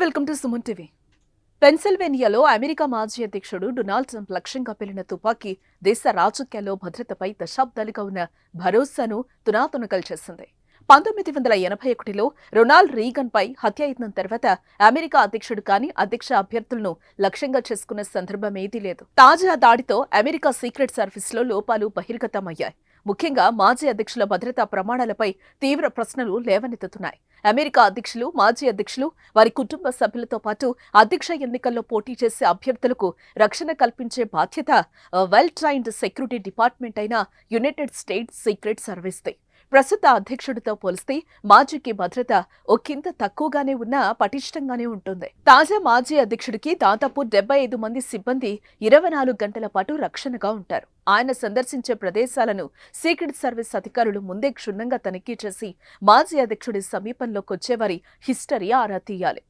Welcome to Suman TV. పెన్సిల్వేనియాలో America మాజీ అధ్యక్షుడు డొనాల్డ్ ట్రంప్ లక్ష్యంగా పేలిన తుపాకీ దేశ రాజకీయాల్లో భద్రతపై దశాబ్దాలుగా ఉన్న భరోసాను తునాతునకలు చేసింది. 1981లో రొనాల్డ్ రీగన్ పై హత్యాయత్నం తర్వాత అమెరికా అధ్యక్షుడు కాని అధ్యక్ష అభ్యర్థులను లక్ష్యంగా చేసుకున్న సందర్భమేదీ లేదు. తాజా దాడితో అమెరికా సీక్రెట్ సర్వీస్లో లోపాలు బహిర్గతమయ్యాయి. ముఖ్యంగా మాజీ అధ్యక్షుల భద్రతా ప్రమాణాలపై తీవ్ర ప్రశ్నలు లేవనెత్తుతున్నాయి. అమెరికా అధ్యక్షులు, మాజీ అధ్యక్షులు, వారి కుటుంబ సభ్యులతో పాటు అధ్యక్ష ఎన్నికల్లో పోటీ చేసే అభ్యర్థులకు రక్షణ కల్పించే బాధ్యత వెల్ ట్రైన్డ్ సెక్యూరిటీ డిపార్ట్మెంట్ అయిన యునైటెడ్ స్టేట్స్ సీక్రెట్ సర్వీస్ది. ప్రస్తుత అధ్యక్షుడితో పోలిస్తే మాజీకి భద్రత ఒకంత తక్కువగానే ఉన్నా పటిష్టంగానే ఉంటుంది. తాజా మాజీ అధ్యక్షుడికి దాదాపు 75 మంది సిబ్బంది 24 గంటల పాటు రక్షణగా ఉంటారు. ఆయన సందర్శించే ప్రదేశాలను సీక్రెట్ సర్వీస్ అధికారులు ముందే క్షుణ్ణంగా తనిఖీ చేసి మాజీ అధ్యక్షుడి సమీపంలోకి వచ్చేవారి హిస్టరీ ఆరా తీయాలి.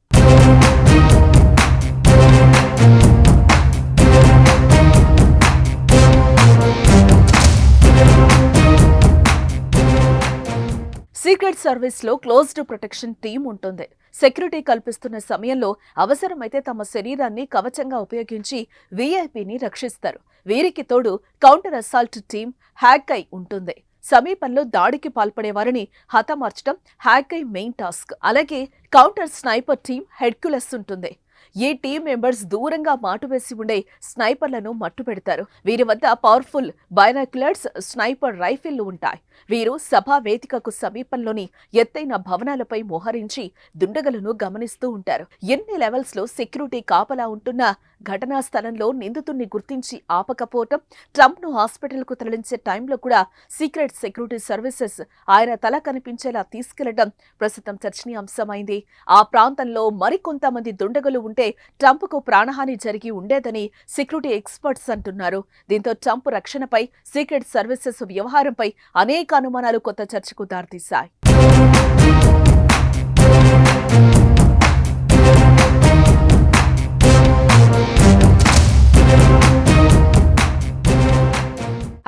సీక్రెట్ సర్వీస్ లో క్లోజ్డ్ ప్రొటెక్షన్ టీం ఉంటుంది. సెక్యూరిటీ కల్పిస్తున్న సమయంలో అవసరమైతే తమ శరీరాన్ని కవచంగా ఉపయోగించి వీఐపీని రక్షిస్తారు. వీరికి తోడు కౌంటర్ అసాల్ట్ టీం హ్యాకై ఉంటుంది. సమీపంలో దాడికి పాల్పడే వారిని హతమార్చడం హ్యాకై మెయిన్ టాస్క్. అలాగే కౌంటర్ స్నైపర్ టీం హెర్క్యులస్ ఉంటుంది. ఈ టీం మెంబర్స్ దూరంగా మాటువేసి ఉండే స్నైపర్లను మట్టుపెడతారు. వీరి వద్ద పవర్ఫుల్ బైనాక్యులర్స్, స్నైపర్ రైఫిళ్లు ఉంటాయి. వీరు సభా వేదికకు సమీపంలోని ఎత్తైన భవనాలపై మోహరించి దుండగులను గమనిస్తూ ఉంటారు. ఎన్ని లెవెల్స్ లో సెక్యూరిటీ కాపలా ఉంటున్నా ఘటనా స్థలంలో నిందితుడిని గుర్తించి ఆపకపోవటం, ట్రంప్ ను హాస్పిటల్ కు తరలించే టైంలో కూడా సీక్రెట్ సెక్యూరిటీ సర్వీసెస్ ఆయన తల కనిపించేలా తీసుకెళ్లడం ప్రస్తుతం చర్చనీయాంశమైంది. ఆ ప్రాంతంలో మరికొంతమంది దుండగులు ఉంటే ట్రంప్ కు ప్రాణహాని జరిగి ఉండేదని సెక్యూరిటీ ఎక్స్పర్ట్స్ అంటున్నారు. దీంతో ట్రంప్ రక్షణపై, సీక్రెట్ సర్వీసెస్ వ్యవహారంపై అనేక అనుమానాలు కొత్త చర్చకు దారితీశాయి.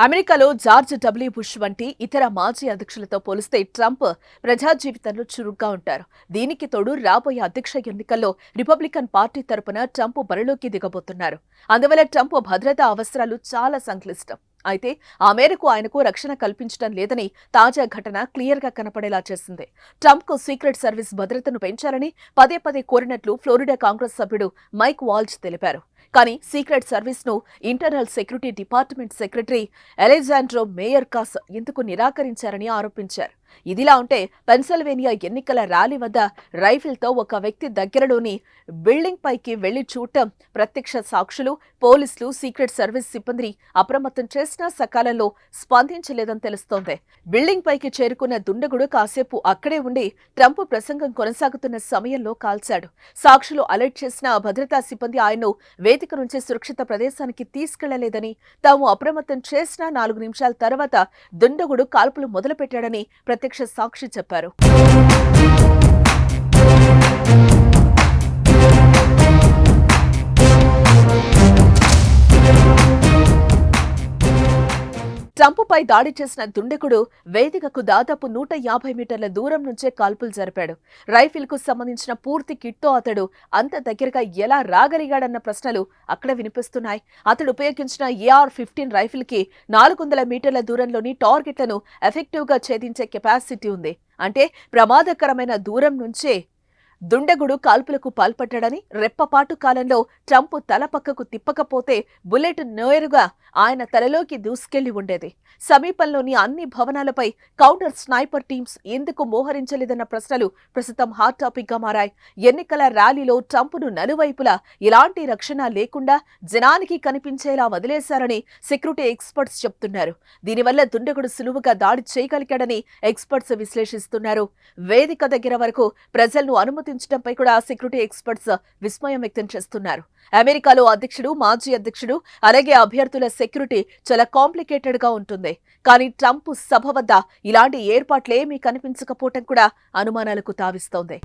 అమెరికాలో జార్జ్ డబ్ల్యూ బుష్ వంటి ఇతర మాజీ అధ్యక్షులతో పోలిస్తే ట్రంప్ ప్రజా జీవితంలో చురుగ్గా ఉంటారు. దీనికి తోడు రాబోయే అధ్యక్ష ఎన్నికల్లో రిపబ్లికన్ పార్టీ తరపున ట్రంప్ బరిలోకి దిగబోతున్నారు. అందువల్ల ట్రంప్ భద్రతా అవసరాలు చాలా సంక్లిష్టం. అయితే ఆ మేరకు ఆయనకు రక్షణ కల్పించడం లేదని తాజా ఘటన క్లియర్ గా కనపడేలా చేసింది. ట్రంప్ కు సీక్రెట్ సర్వీస్ భద్రతను పెంచాలని పదే పదే కోరినట్లు ఫ్లోరిడా కాంగ్రెస్ సభ్యుడు మైక్ వాల్జ్ తెలిపారు. కానీ సీక్రెట్ సర్వీస్ ను internal security department secretary Alejandro Mayorkas ఎందుకు నిరాకరించారని ఆరోపించారు. ఇదిలా ఉంటే పెన్సిల్వేనియా ఎన్నికల ర్యాలీ వద్ద రైఫిల్తో ఒక వ్యక్తి దగ్గరలోని బిల్డింగ్ పైకి వెళ్లి చూడటం ప్రత్యక్ష సాక్షులు, పోలీసులు, సీక్రెట్ సర్వీస్ సిబ్బందిని అప్రమత్తం చేసినా సకాలంలో స్పందించలేదని తెలుస్తోంది. బిల్డింగ్ పైకి చేరుకున్న దుండగుడు కాసేపు అక్కడే ఉండి ట్రంప్ ప్రసంగం కొనసాగుతున్న సమయంలో కాల్చాడు. సాక్షులు అలర్ట్ చేసిన భద్రతా సిబ్బంది ఆయన్ను వేదిక నుంచి సురక్షిత ప్రదేశానికి తీసుకెళ్లలేదని, తాము అప్రమత్తం చేసిన 4 నిమిషాల తర్వాత దుండగుడు కాల్పులు మొదలుపెట్టాడని ప్రత్యక్ష సాక్షి చెప్పారు. ట్రంప్పై దాడి చేసిన దుండగుడు వేదికకు దాదాపు 150 మీటర్ల దూరం నుంచే కాల్పులు జరిపాడు. రైఫిల్ కు సంబంధించిన పూర్తి కిట్తో అతడు అంత దగ్గరగా ఎలా రాగలిగాడన్న ప్రశ్నలు అక్కడ వినిపిస్తున్నాయి. అతడు ఉపయోగించిన AR-15 రైఫిల్ కి 400 మీటర్ల దూరంలోని టార్గెట్లను ఎఫెక్టివ్ గా ఛేదించే కెపాసిటీ ఉంది. అంటే ప్రమాదకరమైన దూరం నుంచే దుండగుడు కాల్పులకు పాల్పడ్డాడని, రెప్పపాటు కాలంలో ట్రంప్ తల పక్కకు తిప్పకపోతే బుల్లెట్ నేరుగా ఆయన తలలోకి దూసుకెళ్లి ఉండేది. సమీపంలోని అన్ని భవనాలపై కౌంటర్ స్నైపర్ టీమ్స్ ఎందుకు మోహరించలేదన్న ప్రశ్నలు ప్రస్తుతం హాట్ టాపిక్ గా మారాయి. ఎన్నికల ర్యాలీలో ట్రంప్ను నలువైపులా ఎలాంటి రక్షణ లేకుండా జనానికి కనిపించేలా వదిలేశారని సెక్యూరిటీ ఎక్స్పర్ట్స్ చెప్తున్నారు. దీనివల్ల దుండగుడు సులువుగా దాడి చేయగలిగాడని ఎక్స్పర్ట్స్ విశ్లేషిస్తున్నారు. వేదిక దగ్గర వరకు ప్రజలను అనుమతించడంపై కూడా సెక్యూరిటీ ఎక్స్పర్ట్స్ విస్మయం వ్యక్తం చేస్తున్నారు. అమెరికాలో అధ్యక్షుడు, మాజీ అధ్యక్షుడు, అలాగే అభ్యర్థుల సెక్యూరిటీ చాలా కాంప్లికేటెడ్ గా ఉంటుంది. కానీ ట్రంప్ సభ వద్ద ఇలాంటి ఏర్పాట్లేమీ కనిపించకపోవటం కూడా అనుమానాలకు తావిస్తోంది.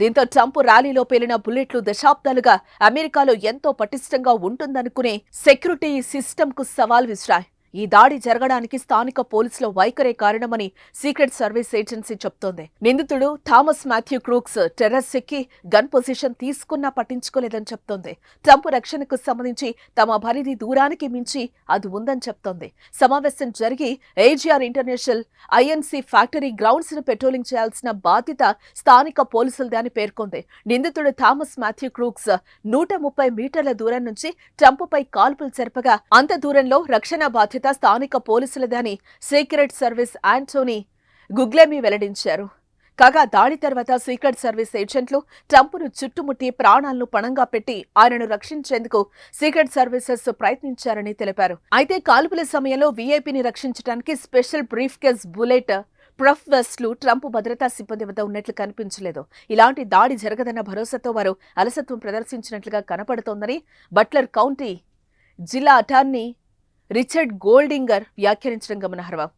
దీంతో ట్రంప్ ర్యాలీలో పేలిన బుల్లెట్లు దశాబ్దాలుగా అమెరికాలో ఎంతో పటిష్టంగా ఉంటుందనుకునే సెక్యూరిటీ సిస్టమ్కు సవాల్ విసిరాయి. ఈ దాడి జరగడానికి స్థానిక పోలీసుల వైఖరే కారణమని సీక్రెట్ సర్వీస్ ఏజెన్సీ చెప్తోంది. నిందితుడు థామస్ మాథ్యూ క్రూక్స్ టెర్రస్ ఎక్కి గన్ పొజిషన్ తీసుకున్నా పట్టించుకోలేదని చెప్తోంది. ట్రంప్ రక్షణకు సంబంధించి తమ పరిధి దూరానికి మించి అది ఉందని చెప్తోంది. సమావేశం జరిగి AGR international INC factory grounds ను పెట్రోలింగ్ చేయాల్సిన బాధ్యత స్థానిక పోలీసులదే అని పేర్కొంది. నిందితుడు థామస్ మాథ్యూ క్రూక్స్ 130 మీటర్ల దూరం నుంచి ట్రంప్పై కాల్పులు జరపగా అంత దూరంలో రక్షణ బాధ్యత స్థానిక పోలీసులదని సీక్రెట్ సర్వీస్ యాంటోనీ గుగ్లెమీ వెల్లడించారు. కాగా దాడి తర్వాత సీక్రెట్ సర్వీస్ ఏజెంట్లు ట్రంప్ను చుట్టుముట్టి ప్రాణాలను పణంగా పెట్టి ఆయనను రక్షించేందుకు సీక్రెట్ సర్వీసెస్ ప్రయత్నించారని తెలిపారు. అయితే కాల్పుల సమయంలో వీఐపీని రక్షించడానికి special briefcase bullet proof వెస్ట్లు ట్రంప్ భద్రతా సిబ్బంది వద్ద ఉన్నట్లు కనిపించలేదు. ఇలాంటి దాడి జరగదన్న భరోసాతో వారు అలసత్వం ప్రదర్శించినట్లుగా కనపడుతోందని బట్లర్ కౌంటీ జిల్లా అటార్నీ రిచర్డ్ గోల్డింగర్ వ్యాఖ్యానించడం గమనార్హం.